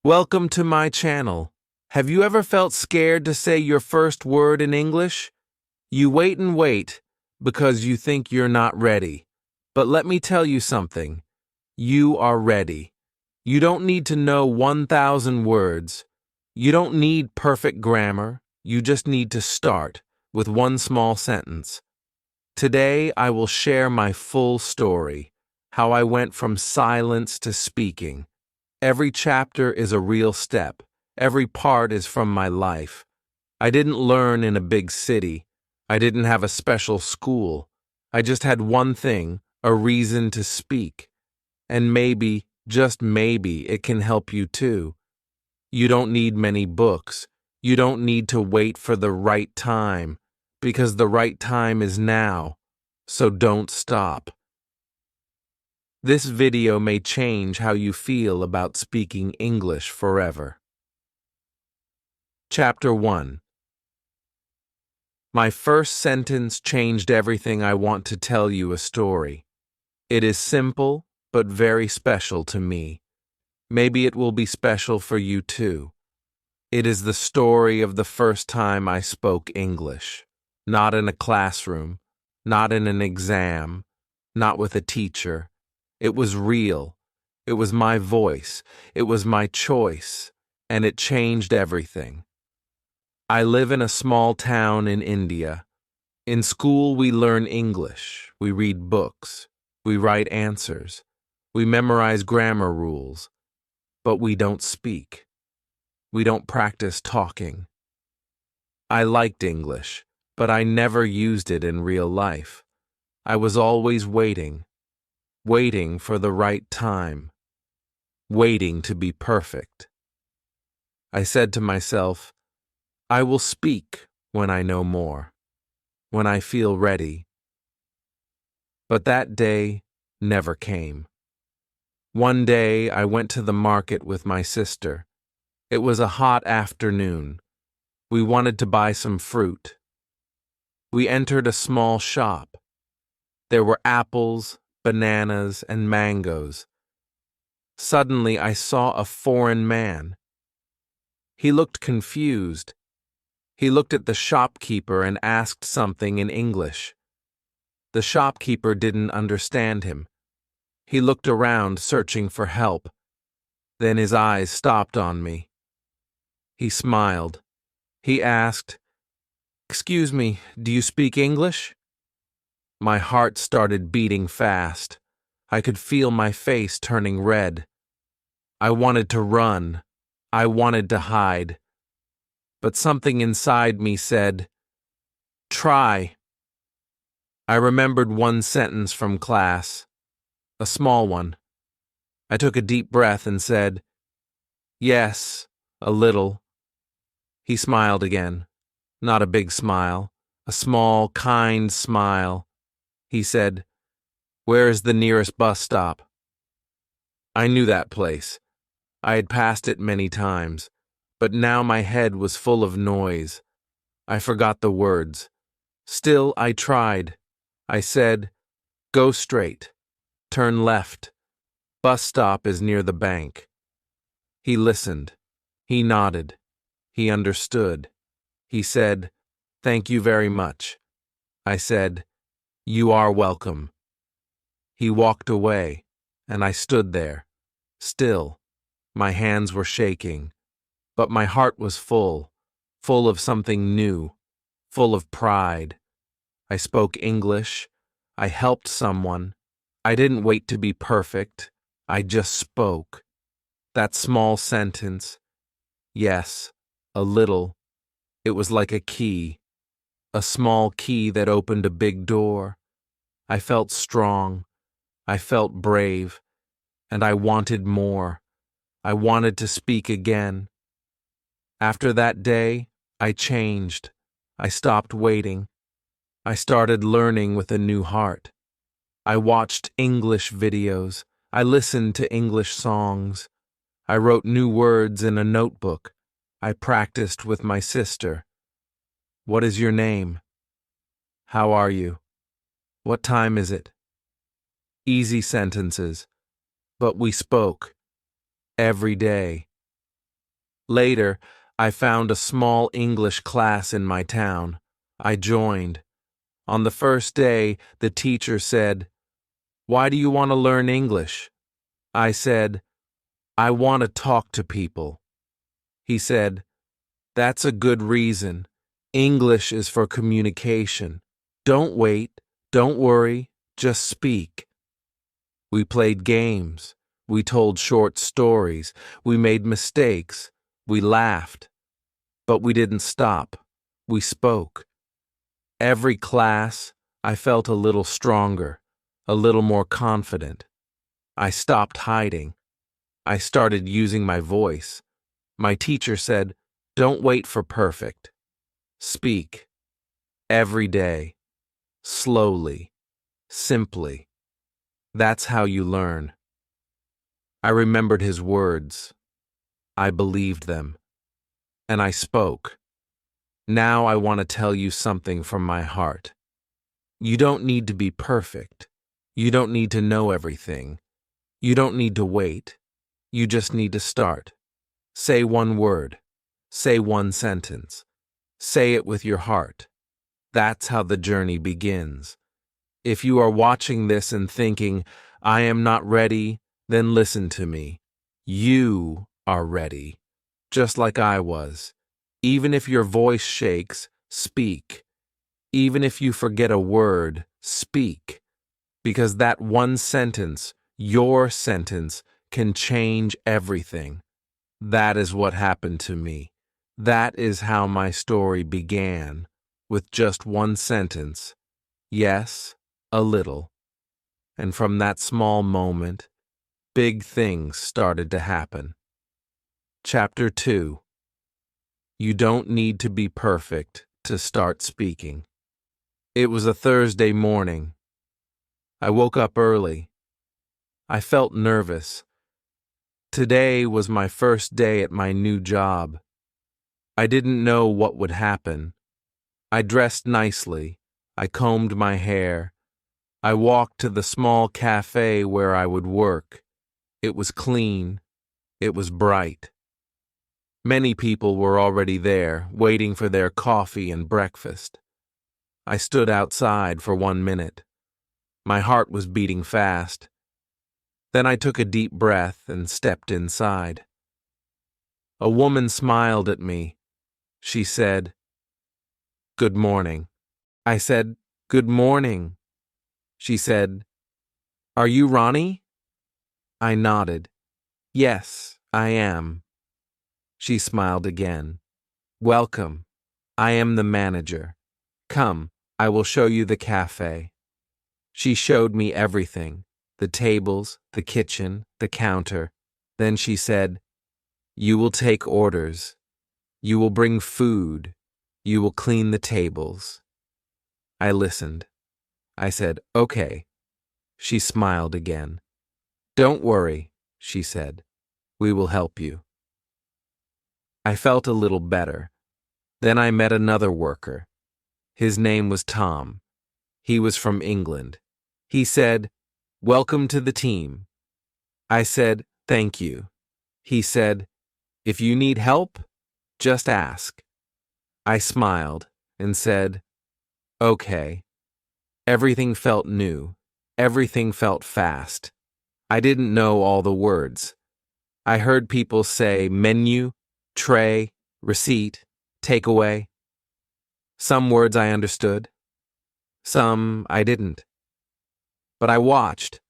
Welcome to my channel. Have you ever felt scared to say your first word in English? You wait and wait because you think you're not ready. But let me tell you something. You are ready. You don't need to know 1,000 words. You don't need perfect grammar. You just need to start with one small sentence. Today I will share my full story, how I went from silence to speaking. Every chapter is a real step. Every part is from my life. I didn't learn in a big city. I didn't have a special school. I just had one thing, a reason to speak. And maybe, just maybe, it can help you too. You don't need many books. You don't need to wait for the right time, because the right time is now. So don't stop. This video may change how you feel about speaking English forever. Chapter 1. My first sentence changed everything. I want to tell you a story. It is simple, but very special to me. Maybe it will be special for you too. It is the story of the first time I spoke English. Not in a classroom, not in an exam, not with a teacher. It was real. It was my voice. It was my choice. And it changed everything. I live in a small town in India. In school, we learn English. We read books. We write answers. We memorize grammar rules. But we don't speak. We don't practice talking. I liked English, but I never used it in real life. I was always waiting for the right time, waiting to be perfect. I said to myself, I will speak when I know more, when I feel ready. But that day never came. One day I went to the market with my sister. It was a hot afternoon. We wanted to buy some fruit. We entered a small shop. There were apples, bananas, and mangoes. Suddenly I saw a foreign man. He looked confused. He looked at the shopkeeper and asked something in English. The shopkeeper didn't understand him. He looked around, searching for help. Then his eyes stopped on me. He smiled. He asked, "Excuse me, do you speak English?" My heart started beating fast. I could feel my face turning red. I wanted to run. I wanted to hide. But something inside me said, "Try." I remembered one sentence from class, a small one. I took a deep breath and said, "Yes, a little." He smiled again. Not a big smile, a small, kind smile. He said, "Where is the nearest bus stop?" I knew that place. I had passed it many times, but now my head was full of noise. I forgot the words. Still, I tried. I said, "Go straight. Turn left. Bus stop is near the bank." He listened. He nodded. He understood. He said, "Thank you very much." I said, "You are welcome." He walked away, and I stood there, still. My hands were shaking, but my heart was full of something new, full of pride. I spoke English. I helped someone. I didn't wait to be perfect. I just spoke. That small sentence, yes, a little, it was like a key, a small key that opened a big door. I felt strong. I felt brave. And I wanted more. I wanted to speak again. After that day, I changed. I stopped waiting. I started learning with a new heart. I watched English videos. I listened to English songs. I wrote new words in a notebook. I practiced with my sister. "What is your name?" "How are you?" "What time is it?" Easy sentences. But we spoke. Every day. Later, I found a small English class in my town. I joined. On the first day, the teacher said, "Why do you want to learn English?" I said, "I want to talk to people." He said, "That's a good reason. English is for communication. Don't wait, don't worry, just speak." We played games. We told short stories. We made mistakes. We laughed. But we didn't stop. We spoke. Every class, I felt a little stronger, a little more confident. I stopped hiding. I started using my voice. My teacher said, "Don't wait for perfect. Speak. Every day. Slowly. Simply. That's how you learn." I remembered his words. I believed them. And I spoke. Now I want to tell you something from my heart. You don't need to be perfect. You don't need to know everything. You don't need to wait. You just need to start. Say one word. Say one sentence. Say it with your heart. That's how the journey begins. If you are watching this and thinking, "I am not ready," then listen to me. You are ready, just like I was. Even if your voice shakes, speak. Even if you forget a word, speak. Because that one sentence, your sentence, can change everything. That is what happened to me. That is how my story began, with just one sentence. Yes, a little. And from that small moment, big things started to happen. Chapter 2. You don't need to be perfect to start speaking. It was a Thursday morning. I woke up early. I felt nervous. Today was my first day at my new job. I didn't know what would happen. I dressed nicely. I combed my hair. I walked to the small cafe where I would work. It was clean. It was bright. Many people were already there, waiting for their coffee and breakfast. I stood outside for 1 minute. My heart was beating fast. Then I took a deep breath and stepped inside. A woman smiled at me. She said, "Good morning." I said, "Good morning." She said, "Are you Ronnie?" I nodded. "Yes, I am." She smiled again. "Welcome. I am the manager. Come, I will show you the cafe." She showed me everything, the tables, the kitchen, the counter. Then she said, "You will take orders. You will bring food. You will clean the tables." I listened. I said, "Okay." She smiled again. "Don't worry," she said. "We will help you." I felt a little better. Then I met another worker. His name was Tom. He was from England. He said, "Welcome to the team." I said, "Thank you." He said, "If you need help, just ask." I smiled and said, "Okay." Everything felt new. Everything felt fast. I didn't know all the words. I heard people say menu, tray, receipt, takeaway. Some words I understood. Some I didn't. But I watched.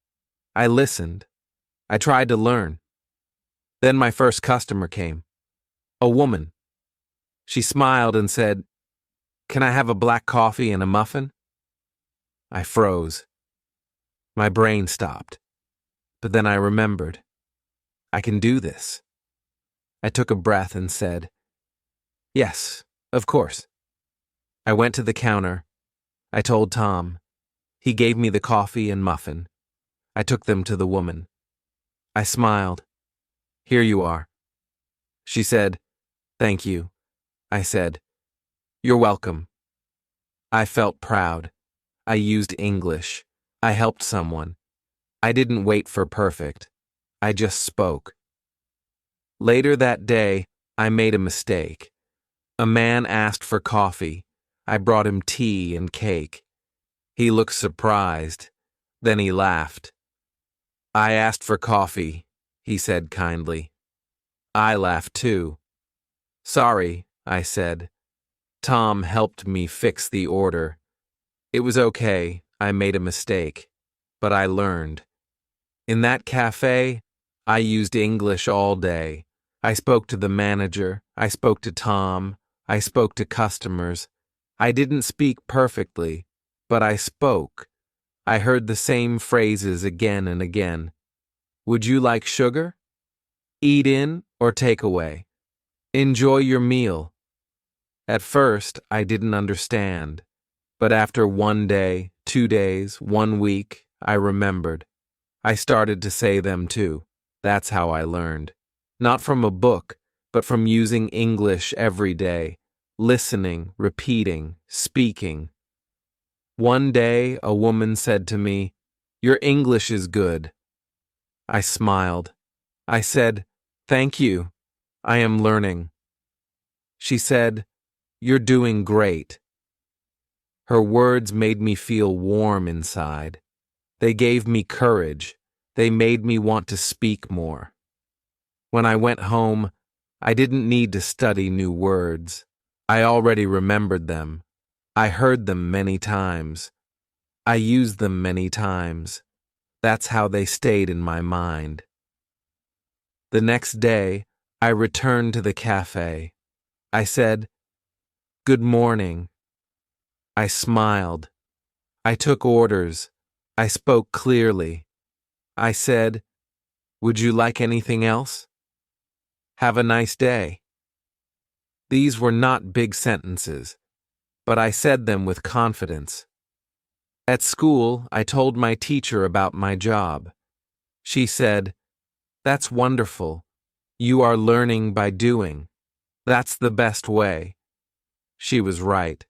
I listened. I tried to learn. Then my first customer came. A woman. She smiled and said, "Can I have a black coffee and a muffin?" I froze. My brain stopped. But then I remembered. I can do this. I took a breath and said, "Yes, of course." I went to the counter. I told Tom. He gave me the coffee and muffin. I took them to the woman. I smiled. "Here you are." She said, "Thank you." I said, "You're welcome." I felt proud. I used English. I helped someone. I didn't wait for perfect. I just spoke. Later that day, I made a mistake. A man asked for coffee. I brought him tea and cake. He looked surprised. Then he laughed. I asked for coffee, he said kindly. I laughed too. Sorry, I said. Tom helped me fix the order. It was okay, I made a mistake, but I learned. In that cafe, I used English all day. I spoke to the manager, I spoke to Tom, I spoke to customers. I didn't speak perfectly, but I spoke. I heard the same phrases again and again. Would you like sugar? Eat in or take away? Enjoy your meal. At first, I didn't understand, but after 1 day, 2 days, 1 week, I remembered. I started to say them too. That's how I learned. Not from a book, but from using English every day, listening, repeating, speaking. One day, a woman said to me, "Your English is good." I smiled. I said, "Thank you. I am learning." She said, "You're doing great." Her words made me feel warm inside. They gave me courage. They made me want to speak more. When I went home, I didn't need to study new words. I already remembered them. I heard them many times. I used them many times. That's how they stayed in my mind. The next day, I returned to the cafe. I said, "Good morning." I smiled. I took orders. I spoke clearly. I said, "Would you like anything else? Have a nice day." These were not big sentences, but I said them with confidence. At school, I told my teacher about my job. She said, "That's wonderful. You are learning by doing. That's the best way." She was right.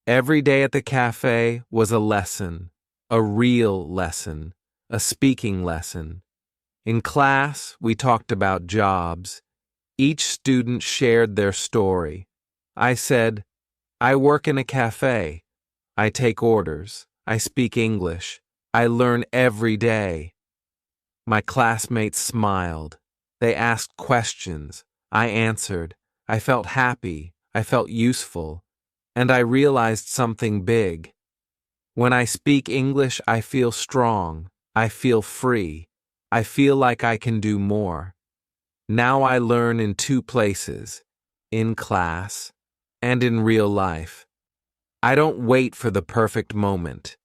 Every day at the cafe was a lesson, a real lesson, a speaking lesson. In class, we talked about jobs. Each student shared their story. I said, "I work in a cafe. I take orders. I speak English. I learn every day." My classmates smiled. They asked questions. I answered. I felt happy. I felt useful. And I realized something big. When I speak English, I feel strong. I feel free. I feel like I can do more. Now I learn in 2 places, in class and in real life. I don't wait for the perfect moment.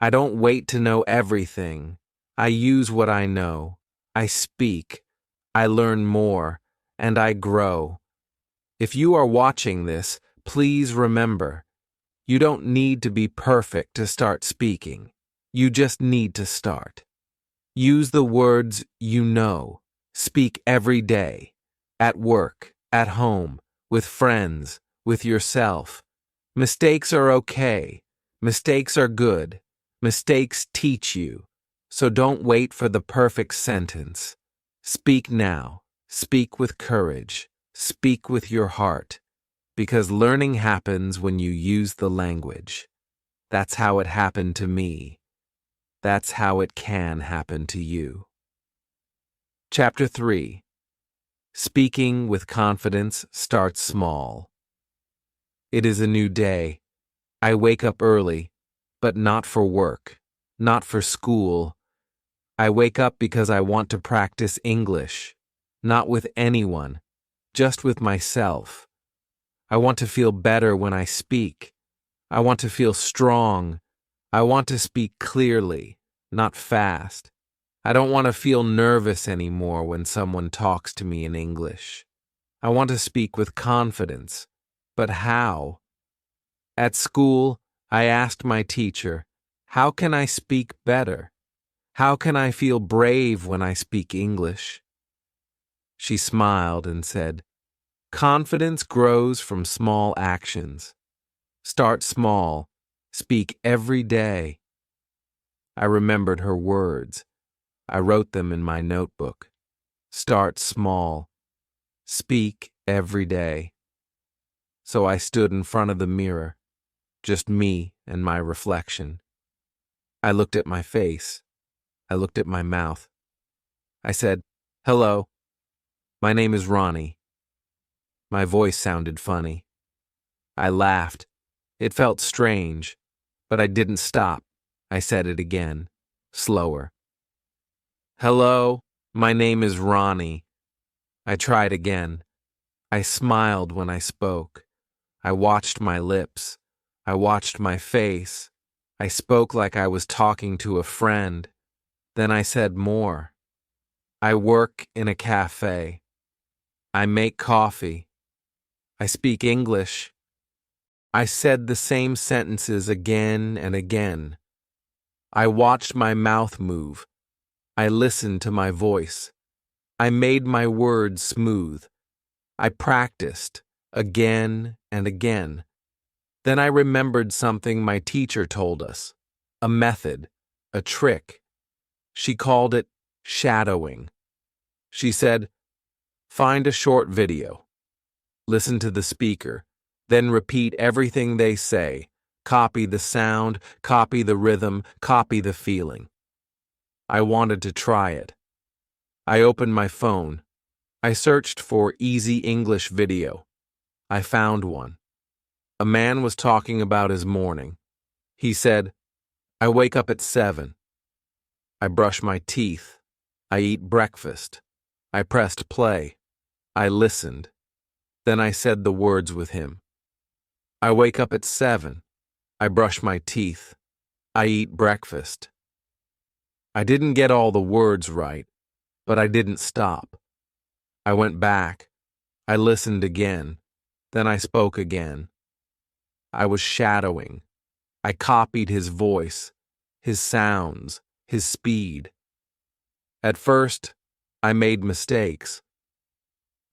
I don't wait to know everything. I use what I know. I speak. I learn more, and I grow. If you are watching this, please remember, you don't need to be perfect to start speaking. You just need to start. Use the words you know. Speak every day. At work, at home, with friends, with yourself. Mistakes are okay. Mistakes are good. Mistakes teach you. So don't wait for the perfect sentence. Speak now. Speak with courage. Speak with your heart. Because learning happens when you use the language. That's how it happened to me. That's how it can happen to you. Chapter 3. Speaking with confidence starts small. It is a new day. I wake up early, but not for work, not for school. I wake up because I want to practice English, not with anyone, just with myself. I want to feel better when I speak. I want to feel strong. I want to speak clearly, not fast. I don't want to feel nervous anymore when someone talks to me in English. I want to speak with confidence. But how? At school, I asked my teacher, "How can I speak better? How can I feel brave when I speak English?" She smiled and said, "Confidence grows from small actions. Start small. Speak every day." I remembered her words. I wrote them in my notebook. Start small. Speak every day. So I stood in front of the mirror, just me and my reflection. I looked at my face. I looked at my mouth. I said, "Hello, my name is Ronnie." My voice sounded funny. I laughed. It felt strange, but I didn't stop. I said it again, slower. "Hello, my name is Ronnie." I tried again. I smiled when I spoke. I watched my lips. I watched my face. I spoke like I was talking to a friend. Then I said more. "I work in a cafe. I make coffee. I speak English." I said the same sentences again and again. I watched my mouth move. I listened to my voice. I made my words smooth. I practiced again and again. Then I remembered something my teacher told us, a method, a trick. She called it shadowing. She said, "Find a short video. Listen to the speaker. Then repeat everything they say. Copy the sound, copy the rhythm, copy the feeling." I wanted to try it. I opened my phone. I searched for easy English video. I found one. A man was talking about his morning. He said, "I wake up at 7. I brush my teeth. I eat breakfast. I pressed play. I listened. Then I said the words with him. I wake up at 7. I brush my teeth. I eat breakfast." I didn't get all the words right, but I didn't stop. I went back. I listened again. Then I spoke again. I was shadowing. I copied his voice, his sounds, his speed. At first, I made mistakes.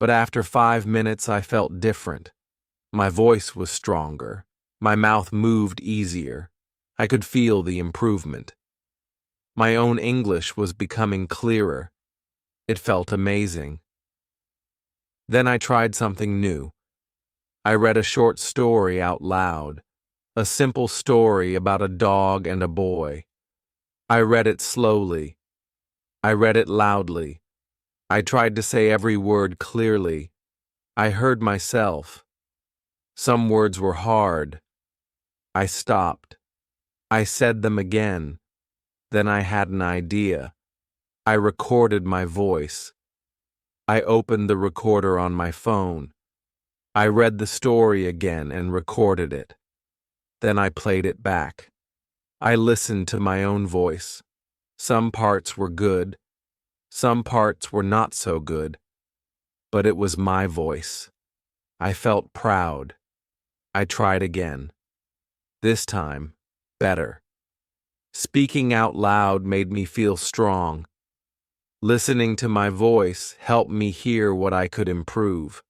But after 5 minutes, I felt different. My voice was stronger. My mouth moved easier. I could feel the improvement. My own English was becoming clearer. It felt amazing. Then I tried something new. I read a short story out loud, a simple story about a dog and a boy. I read it slowly. I read it loudly. I tried to say every word clearly. I heard myself. Some words were hard. I stopped. I said them again. Then I had an idea. I recorded my voice. I opened the recorder on my phone. I read the story again and recorded it. Then I played it back. I listened to my own voice. Some parts were good. Some parts were not so good. But it was my voice. I felt proud. I tried again. This time, better. Speaking out loud made me feel strong. Listening to my voice helped me hear what I could improve.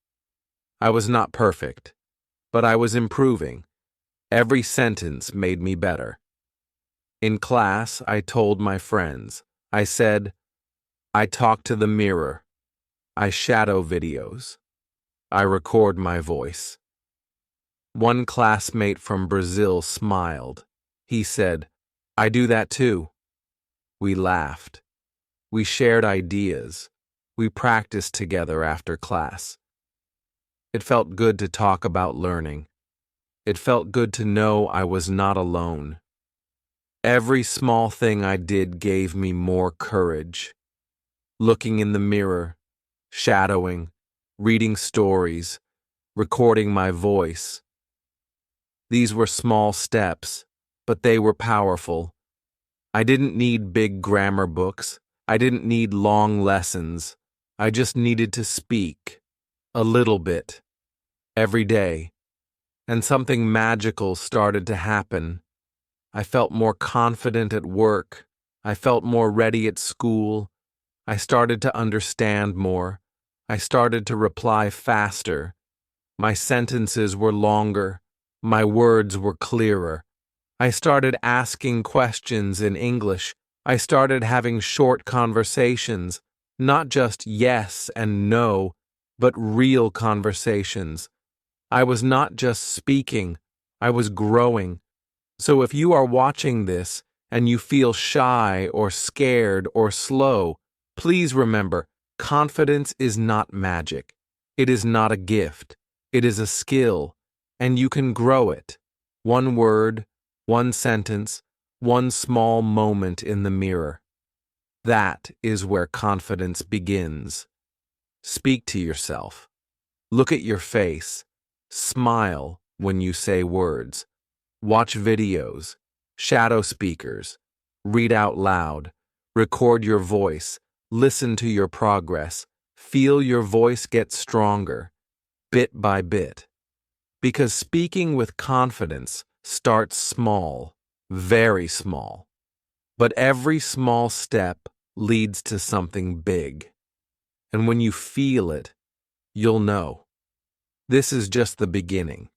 I was not perfect, but I was improving. Every sentence made me better. In class, I told my friends. I said, "I talk to the mirror. I shadow videos. I record my voice." One classmate from Brazil smiled. He said, "I do that too." We laughed. We shared ideas. We practiced together after class. It felt good to talk about learning. It felt good to know I was not alone. Every small thing I did gave me more courage. Looking in the mirror, shadowing, reading stories, recording my voice. These were small steps, but they were powerful. I didn't need big grammar books. I didn't need long lessons. I just needed to speak, a little bit, every day. And something magical started to happen. I felt more confident at work. I felt more ready at school. I started to understand more. I started to reply faster. My sentences were longer. My words were clearer. I started asking questions in English. I started having short conversations, not just yes and no, but real conversations. I was not just speaking, I was growing. So if you are watching this and you feel shy or scared or slow, please remember, confidence is not magic. It is not a gift. It is a skill, and you can grow it. One word, one sentence, one small moment in the mirror. That is where confidence begins. Speak to yourself. Look at your face. Smile when you say words. Watch videos. Shadow speakers. Read out loud. Record your voice. Listen to your progress. Feel your voice get stronger, bit by bit. Because speaking with confidence starts small, very small. But every small step leads to something big. And when you feel it, you'll know. This is just the beginning.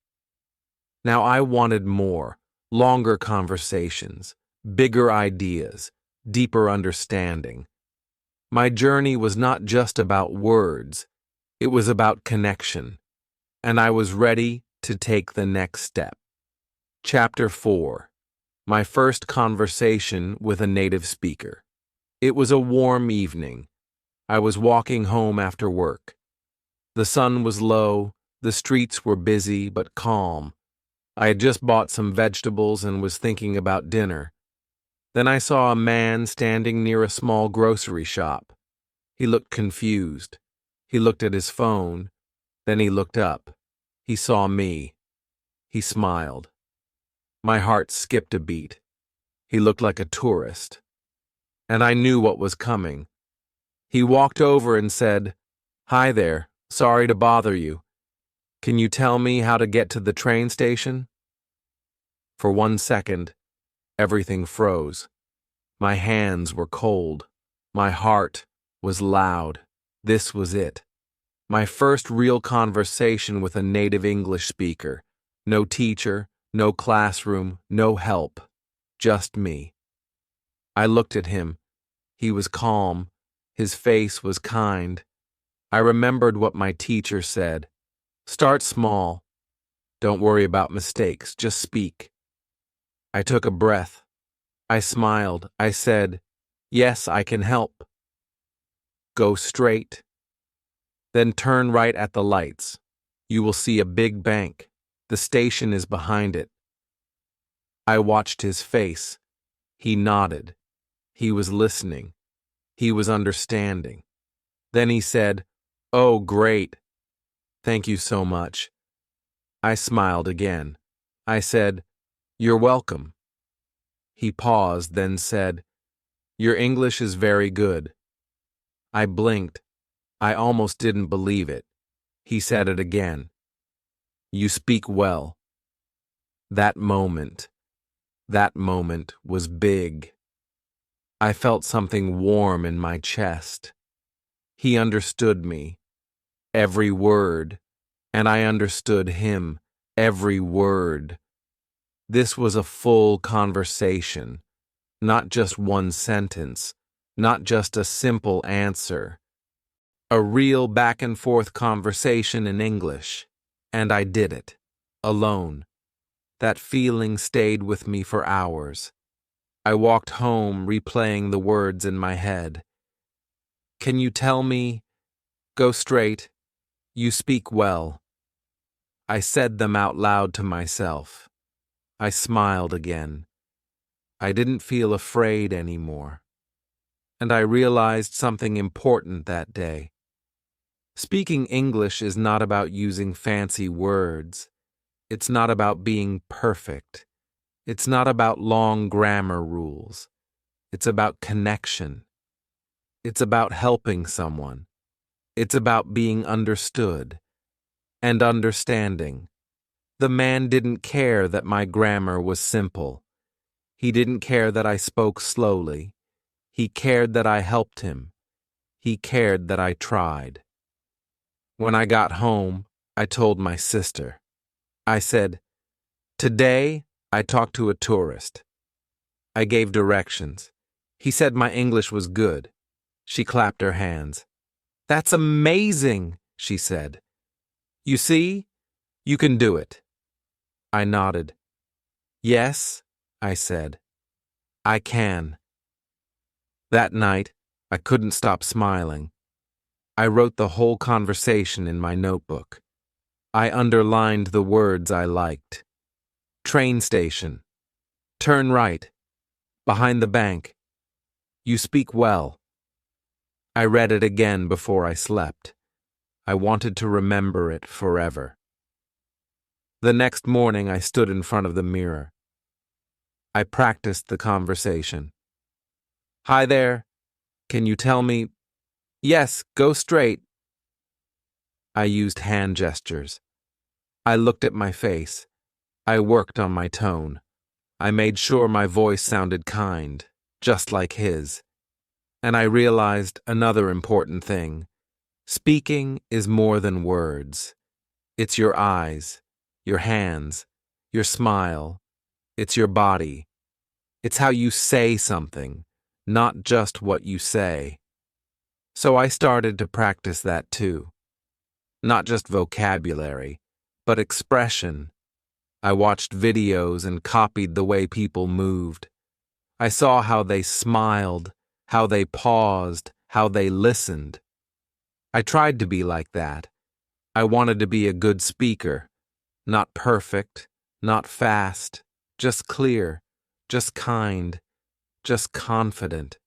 Now I wanted more, longer conversations, bigger ideas, deeper understanding. My journey was not just about words, it was about connection, and I was ready to take the next step. Chapter 4. My first conversation with a native speaker. It was a warm evening. I was walking home after work. The sun was low, the streets were busy but calm. I had just bought some vegetables and was thinking about dinner. Then I saw a man standing near a small grocery shop. He looked confused. He looked at his phone. Then he looked up. He saw me. He smiled. My heart skipped a beat. He looked like a tourist. And I knew what was coming. He walked over and said, "Hi there, sorry to bother you. Can you tell me how to get to the train station?" For 1 second, everything froze. My hands were cold. My heart was loud. This was it. My first real conversation with a native English speaker. No teacher, no classroom, no help. Just me. I looked at him. He was calm. His face was kind. I remembered what my teacher said. Start small. Don't worry about mistakes. Just speak. I took a breath. I smiled. I said, "Yes, I can help." Go straight. Then turn right at the lights. You will see a big bank. The station is behind it. I watched his face. He nodded. He was listening. He was understanding. Then he said, "Oh, great. Thank you so much." I smiled again. I said, "You're welcome." He paused, then said, "Your English is very good." I blinked. I almost didn't believe it. He said it again. "You speak well." That moment was big. I felt something warm in my chest. He understood me, every word, and I understood him, every word. This was a full conversation, not just one sentence, not just a simple answer. A real back-and-forth conversation in English, and I did it, alone. That feeling stayed with me for hours. I walked home replaying the words in my head. "Can you tell me? Go straight. You speak well." I said them out loud to myself. I smiled again. I didn't feel afraid anymore. And I realized something important that day. Speaking English is not about using fancy words. It's not about being perfect. It's not about long grammar rules. It's about connection. It's about helping someone. It's about being understood and understanding. The man didn't care that my grammar was simple. He didn't care that I spoke slowly. He cared that I helped him. He cared that I tried. When I got home, I told my sister. I said, "Today, I talked to a tourist." I gave directions. He said my English was good. She clapped her hands. "That's amazing! she said. You see? You can do it. I nodded. Yes, I said. I can. That night, I couldn't stop smiling. I wrote the whole conversation in my notebook. I underlined the words I liked. Train station. Turn right. Behind the bank. You speak well. I read it again before I slept. I wanted to remember it forever. The next morning, I stood in front of the mirror. I practiced the conversation. Hi there. Can you tell me? Yes, go straight. I used hand gestures. I looked at my face. I worked on my tone. I made sure my voice sounded kind, just like his. And I realized another important thing. Speaking is more than words. It's your eyes, your hands, your smile. It's your body. It's how you say something, not just what you say. So I started to practice that too. Not just vocabulary, but expression. I watched videos and copied the way people moved. I saw how they smiled, how they paused, how they listened. I tried to be like that. I wanted to be a good speaker. Not perfect, not fast, just clear, just kind, just confident.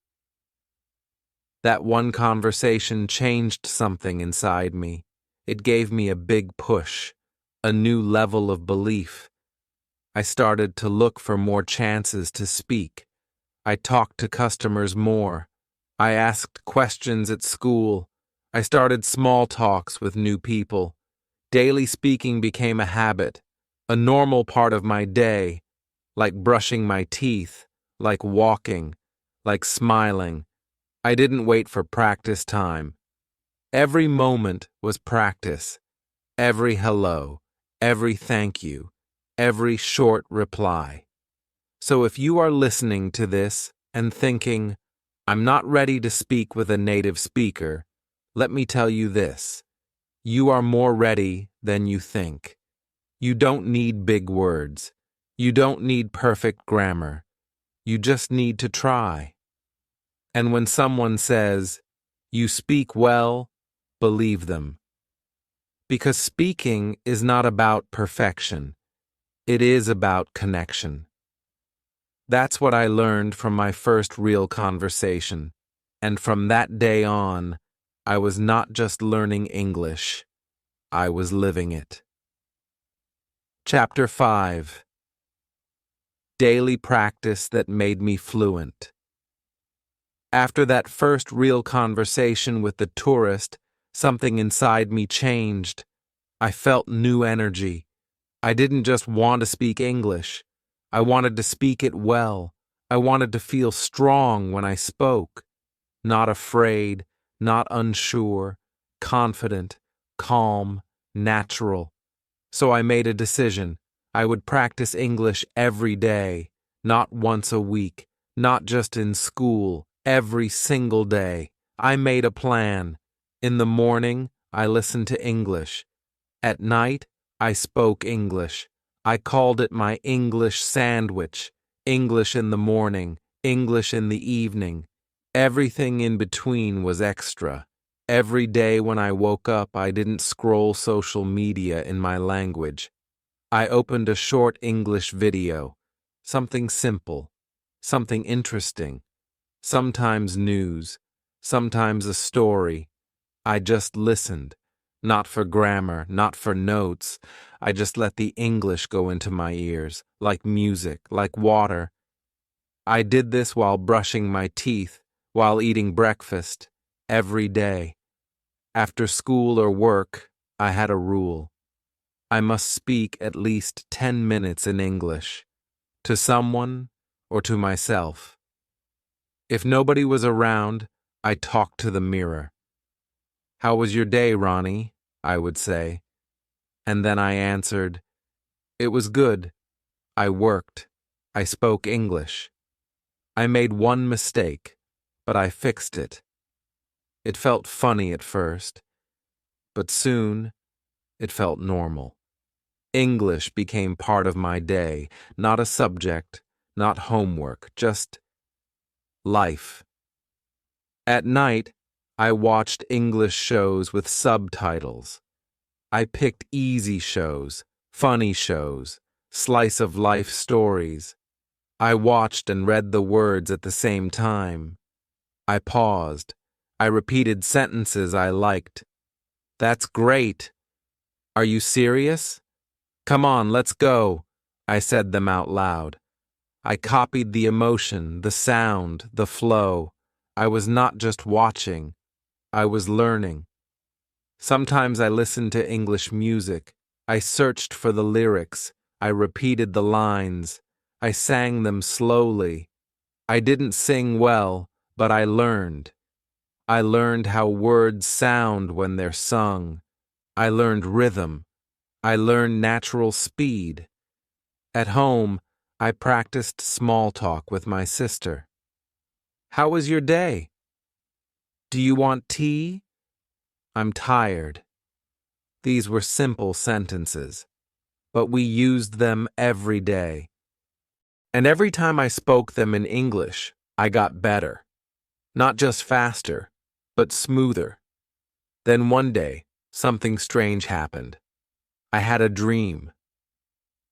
That one conversation changed something inside me. It gave me a big push, a new level of belief. I started to look for more chances to speak. I talked to customers more. I asked questions at school. I started small talks with new people. Daily speaking became a habit, a normal part of my day, like brushing my teeth, like walking, like smiling. I didn't wait for practice time. Every moment was practice. Every hello, every thank you, every short reply. So if you are listening to this and thinking, I'm not ready to speak with a native speaker, let me tell you this. You are more ready than you think. You don't need big words. You don't need perfect grammar. You just need to try. And when someone says, you speak well, believe them. Because speaking is not about perfection. It is about connection. That's what I learned from my first real conversation. And from that day on, I was not just learning English. I was living it. Chapter 5. Daily practice that made me fluent. After that first real conversation with the tourist, something inside me changed. I felt new energy. I didn't just want to speak English. I wanted to speak it well. I wanted to feel strong when I spoke. Not afraid, not unsure, confident, calm, natural. So I made a decision. I would practice English every day, not once a week, not just in school, every single day. I made a plan. In the morning, I listened to English. At night, I spoke English. I called it my English sandwich. English in the morning, English in the evening. Everything in between was extra. Every day when I woke up, I didn't scroll social media in my language. I opened a short English video. Something simple. Something interesting. Sometimes news. Sometimes a story. I just listened. Not for grammar, not for notes. I just let the English go into my ears, like music, like water. I did this while brushing my teeth, while eating breakfast, every day. After school or work, I had a rule. I must speak at least 10 minutes in English, to someone or to myself. If nobody was around, I talked to the mirror. How was your day, Ronnie? I would say. And then I answered, it was good. I worked. I spoke English. I made one mistake, but I fixed it. It felt funny at first. but soon it felt normal. English became part of my day, not a subject, not homework, just life. At night, I watched English shows with subtitles. I picked easy shows, funny shows, slice of life stories. I watched and read the words at the same time. I paused. I repeated sentences I liked. That's great. Are you serious? Come on, let's go. I said them out loud. I copied the emotion, the sound, the flow. I was not just watching. I was learning. Sometimes I listened to English music. I searched for the lyrics. I repeated the lines. I sang them slowly. I didn't sing well, but I learned. I learned how words sound when they're sung. I learned rhythm. I learned natural speed. At home, I practiced small talk with my sister. How was your day? Do you want tea? I'm tired. These were simple sentences, but we used them every day. And every time I spoke them in English, I got better. Not just faster, but smoother. Then one day, something strange happened. I had a dream.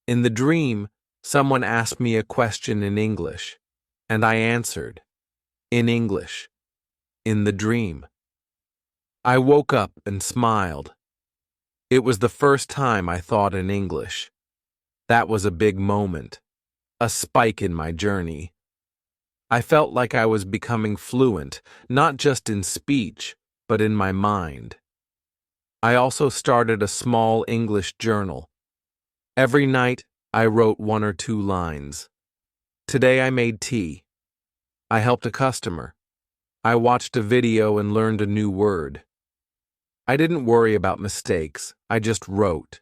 In the dream, someone asked me a question in English, and I answered. In English. In the dream. I woke up and smiled. It was the first time I thought in English. That was a big moment, a spike in my journey. I felt like I was becoming fluent, not just in speech, but in my mind. I also started a small English journal. Every night, I wrote 1 or 2 lines. Today I made tea. I helped a customer. I watched a video and learned a new word. I didn't worry about mistakes, I just wrote.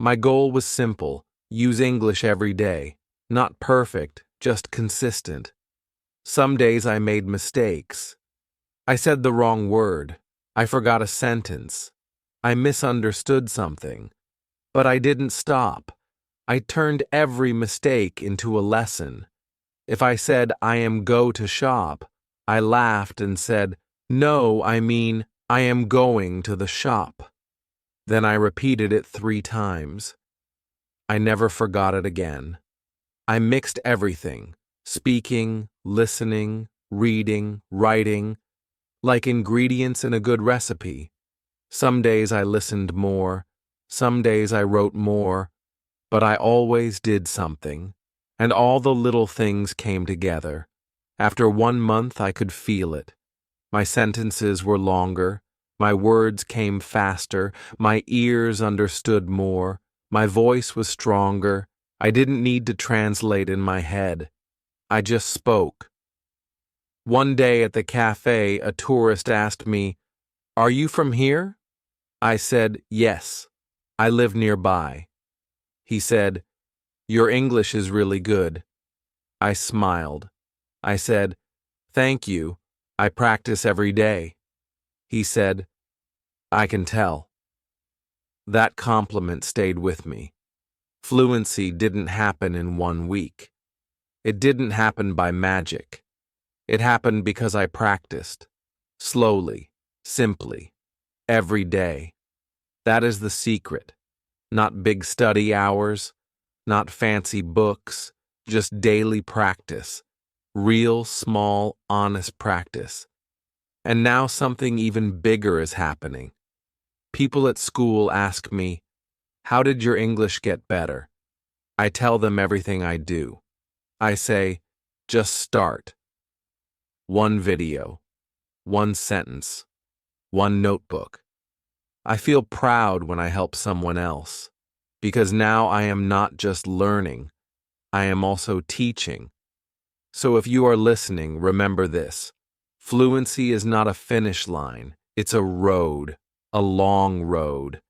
My goal was simple, use English every day. Not perfect, just consistent. Some days I made mistakes. I said the wrong word. I forgot a sentence. I misunderstood something. But I didn't stop. I turned every mistake into a lesson. If I said, I am go to shop, I laughed and said, no, I mean, I am going to the shop. Then I repeated it 3 times. I never forgot it again. I mixed everything, speaking, listening, reading, writing, like ingredients in a good recipe. Some days I listened more, some days I wrote more, but I always did something, and all the little things came together. After 1 month I could feel it. My sentences were longer, my words came faster, my ears understood more, my voice was stronger. I didn't need to translate in my head. I just spoke. One day at the cafe, a tourist asked me, "Are you from here?" I said, "Yes, I live nearby." He said, "Your English is really good." I smiled. I said, "Thank you. I practice every day." He said, "I can tell." That compliment stayed with me. Fluency didn't happen in 1 week. It didn't happen by magic. It happened because I practiced. Slowly, simply, every day. That is the secret. Not big study hours, not fancy books, just daily practice. Real, small, honest practice. And now something even bigger is happening. People at school ask me, "How did your English get better?" I tell them everything I do. I say, just start. 1 video, 1 sentence, 1 notebook. I feel proud when I help someone else, because now I am not just learning, I am also teaching. So if you are listening, remember this. Fluency is not a finish line, it's a road, a long road.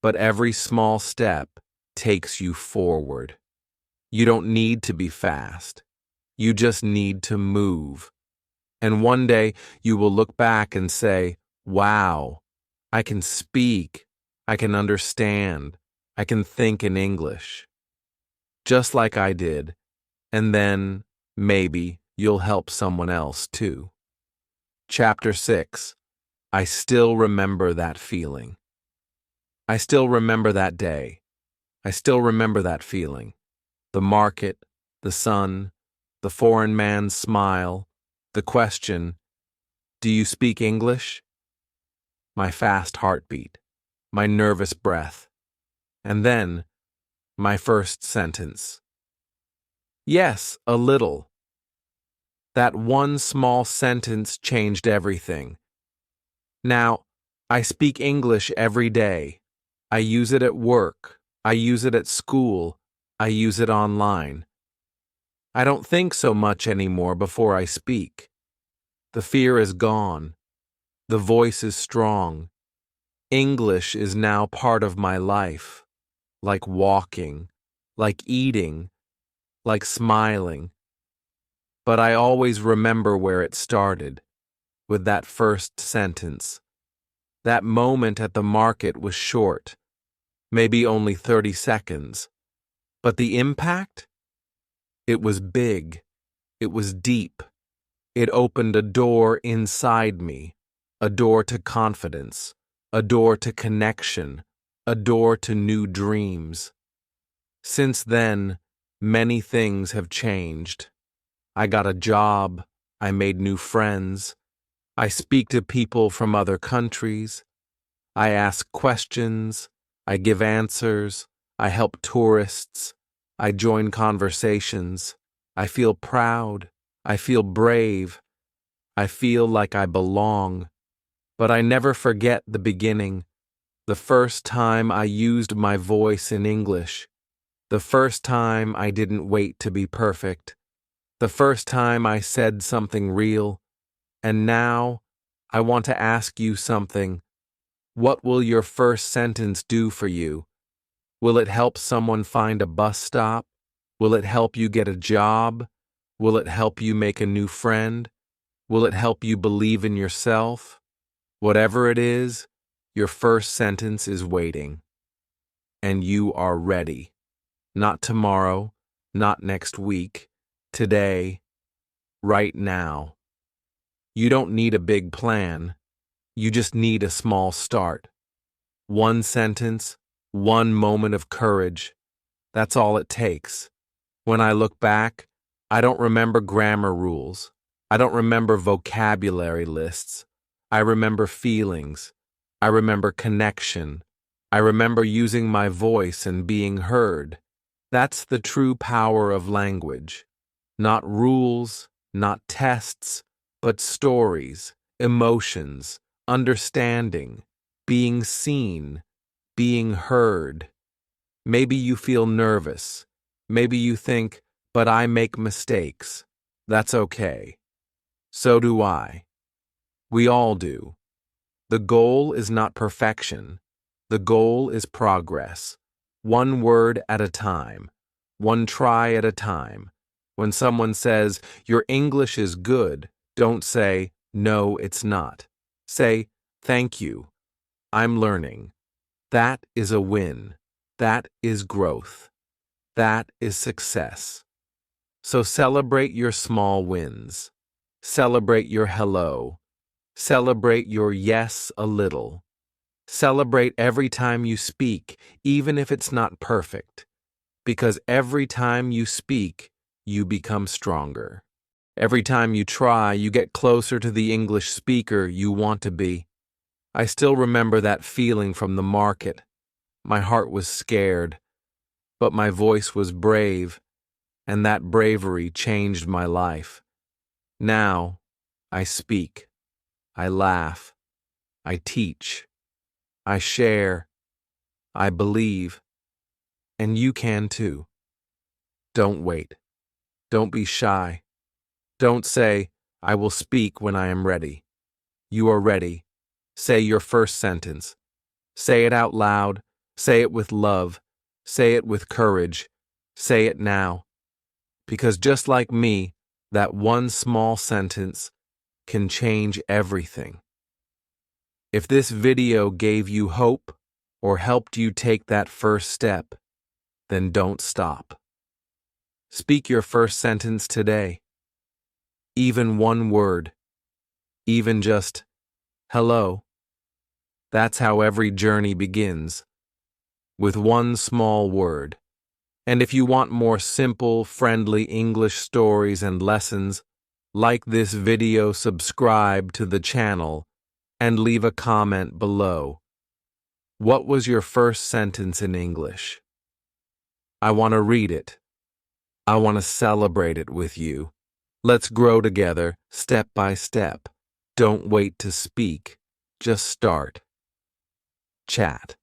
But every small step takes you forward. You don't need to be fast. You just need to move. And one day you will look back and say, wow, I can speak, I can understand, I can think in English, just like I did, and then, maybe, you'll help someone else too. Chapter 6. I still remember that feeling. I still remember that day. I still remember that feeling. The market, the sun, the foreign man's smile, the question, "Do you speak English?" My fast heartbeat, my nervous breath, and then my first sentence. Yes, a little. That one small sentence changed everything. Now, I speak English every day. I use it at work. I use it at school. I use it online. I don't think so much anymore before I speak. The fear is gone. The voice is strong. English is now part of my life, like walking, like eating, like smiling. But I always remember where it started, with that first sentence. That moment at the market was short, maybe only 30 seconds. But the impact? It was big. It was deep. It opened a door inside me, a door to confidence, a door to connection, a door to new dreams. Since then, many things have changed. I got a job. I made new friends. I speak to people from other countries. I ask questions. I give answers. I help tourists. I join conversations. I feel proud. I feel brave. I feel like I belong. But I never forget the beginning, the first time I used my voice in English, the first time I didn't wait to be perfect, the first time I said something real. And now, I want to ask you something. What will your first sentence do for you? Will it help someone find a bus stop? Will it help you get a job? Will it help you make a new friend? Will it help you believe in yourself? Whatever it is, your first sentence is waiting. And you are ready. Not tomorrow, not next week, today, right now. You don't need a big plan. You just need a small start. One sentence, one moment of courage. That's all it takes. When I look back, I don't remember grammar rules. I don't remember vocabulary lists. I remember feelings. I remember connection. I remember using my voice and being heard. That's the true power of language. Not rules, not tests, but stories, emotions, understanding, being seen, being heard. Maybe you feel nervous. Maybe you think, but I make mistakes. That's okay. So do I. We all do. The goal is not perfection. The goal is progress. One word at a time. One try at a time. When someone says, "Your English is good," don't say, "No, it's not." Say, "Thank you. I'm learning." That is a win. That is growth. That is success. So celebrate your small wins. Celebrate your hello. Celebrate your yes a little. Celebrate every time you speak, even if it's not perfect. Because every time you speak, you become stronger. Every time you try, you get closer to the English speaker you want to be. I still remember that feeling from the market. My heart was scared, but my voice was brave, and that bravery changed my life. Now, I speak, I laugh, I teach, I share, I believe, and you can too. Don't wait. Don't be shy. Don't say, "I will speak when I am ready." You are ready. Say your first sentence. Say it out loud. Say it with love. Say it with courage. Say it now. Because just like me, that one small sentence can change everything. If this video gave you hope or helped you take that first step, then don't stop. Speak your first sentence today. Even one word, even just hello. That's how every journey begins, with one small word. And if you want more simple, friendly English stories and lessons, like this video, subscribe to the channel, and leave a comment below. What was your first sentence in English? I want to read it. I want to celebrate it with you. Let's grow together, step by step. Don't wait to speak. Just start. Chat.